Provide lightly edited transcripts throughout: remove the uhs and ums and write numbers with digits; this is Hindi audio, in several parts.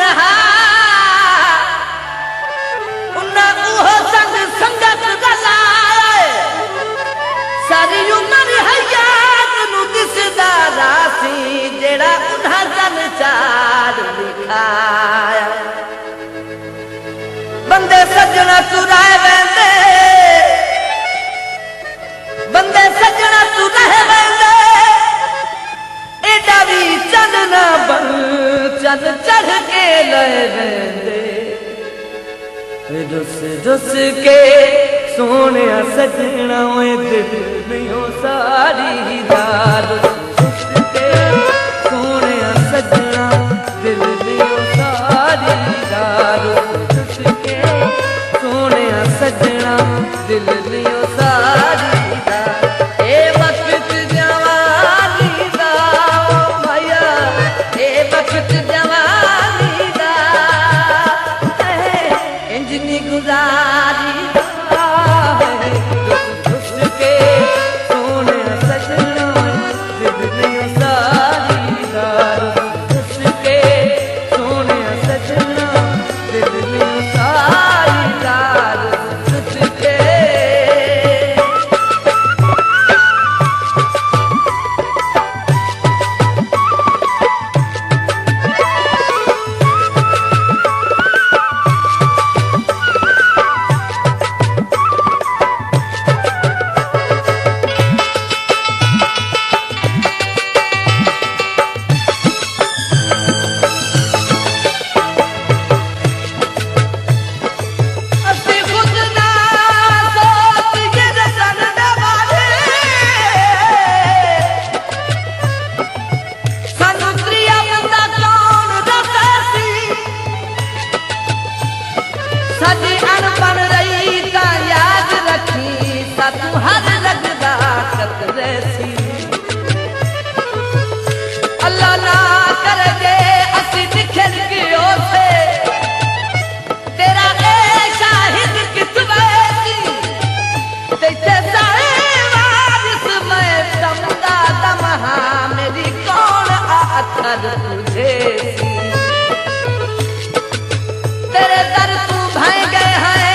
तनहा उन्ना उह संग संगत गलाए सारी उम्र हयात नु दिसदा रासी जेड़ा उन्हा जन चार लिखाया बंदे सजना चुराए वेंदे बंदे सजना चुराए वेंदे एडा भी चलना बन चल चढ़ के ले वेंदे रुस रुस के सोने सजना ओए दिल नहीं सारी दाल रुस के सोने सजना दिल नहीं सारी दाल रुस के सोने सजना दिल नहीं सारी दाल ए वक्त जवानी दा माया ए वक्त जवानी दा इंजनी गुजारी अल्लाह ना करगे असी निखल की ओर से तेरा ए शाहिद किस वैसी जैसे सारे वारिस में दमदा दमहा मेरी कौन आथर तुझे तेरे दर तू भाई गए हैं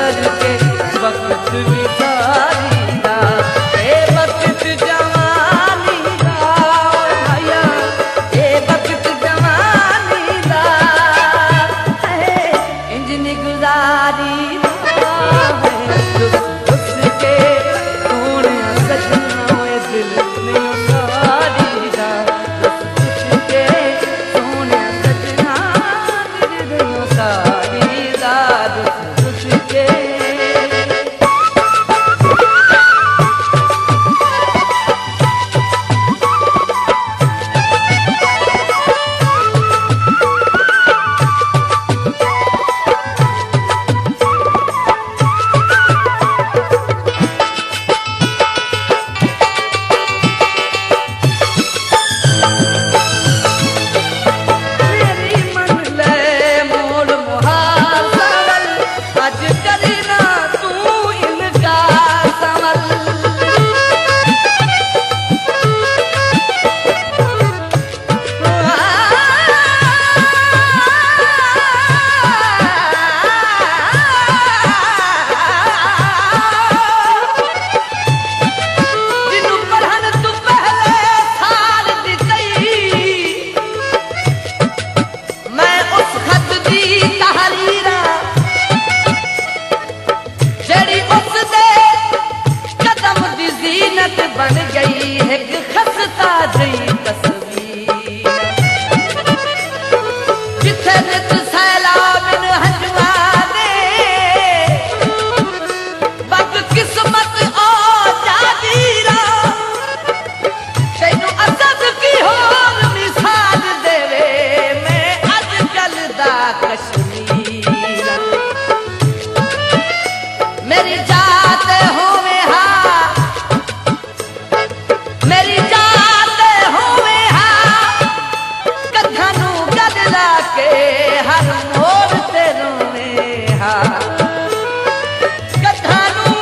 करके वक्त बितारी दा ए वक्त जवानी दा भैया ए वक्त जवानी दा इंजनी गुजारी उसके सोने सजना दिल नहीं उतारी दा उसके सोने सजना दिल नहीं उतारी दा उसके बन गई एक खस्ता जी तस्वीर जिथे नित सैलाब हंजुआ दे बद किस्मत ओ जागीरा तैनू असद की होर मिसाल देवे मैं अजकल दा कश्मीर मेरी जात होवे हा मेरी जात होवे हा कथानू गदला के हर मोर ते रोवे हा कथानू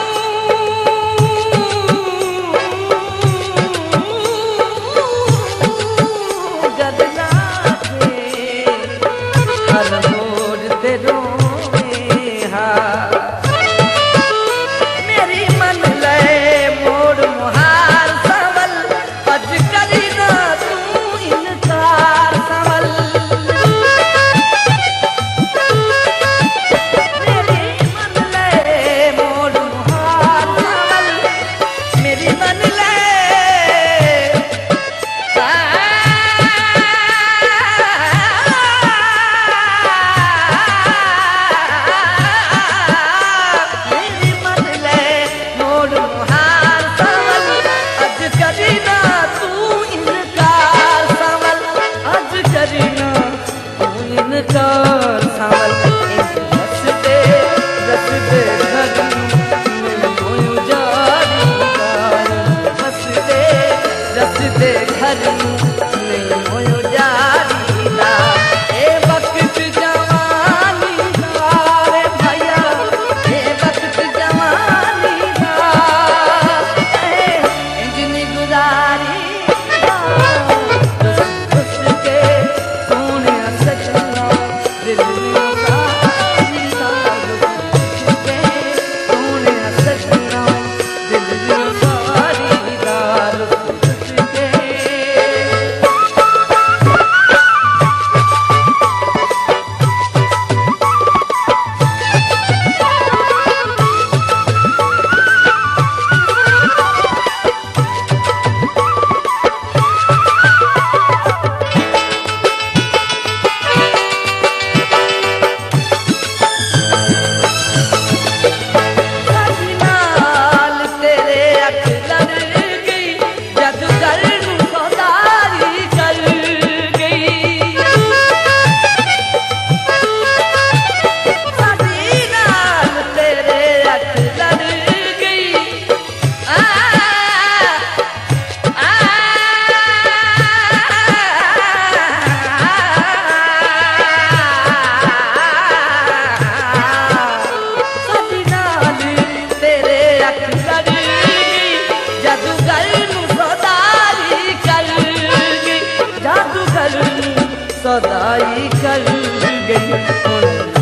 गदला के हर मोर ते रोवे हा मेरी मन ले मोर मुहार संवल अज करी ना तू इनकार संवल मेरी मन ले मोर मुहार संवल मेरी मन ले मेरी मन ले मोर मुहार संवल अज करी ना तू इनकार संवल अज करी ना तू इनकार संवल रसते रसते घर मोयू जारी रसते रसते घर मोयू जारी दा ए वक्त जवानी दा रे भैया ए वक्त जवानी दा इंजनी गुजारी उसके सोने सजना दिल में उतारी दा उसके सोने सजना दिल में उतारी दा उसके नाल तेरे अख लड़ गई जादूगर नू सौदारी कर गई साडी नाल तेरे अख लड़ गई आ आ साडी नाल तेरे अख लड़ गई जादूगर नू सौदारी कर गई जादूगर नू सौदाई कर गई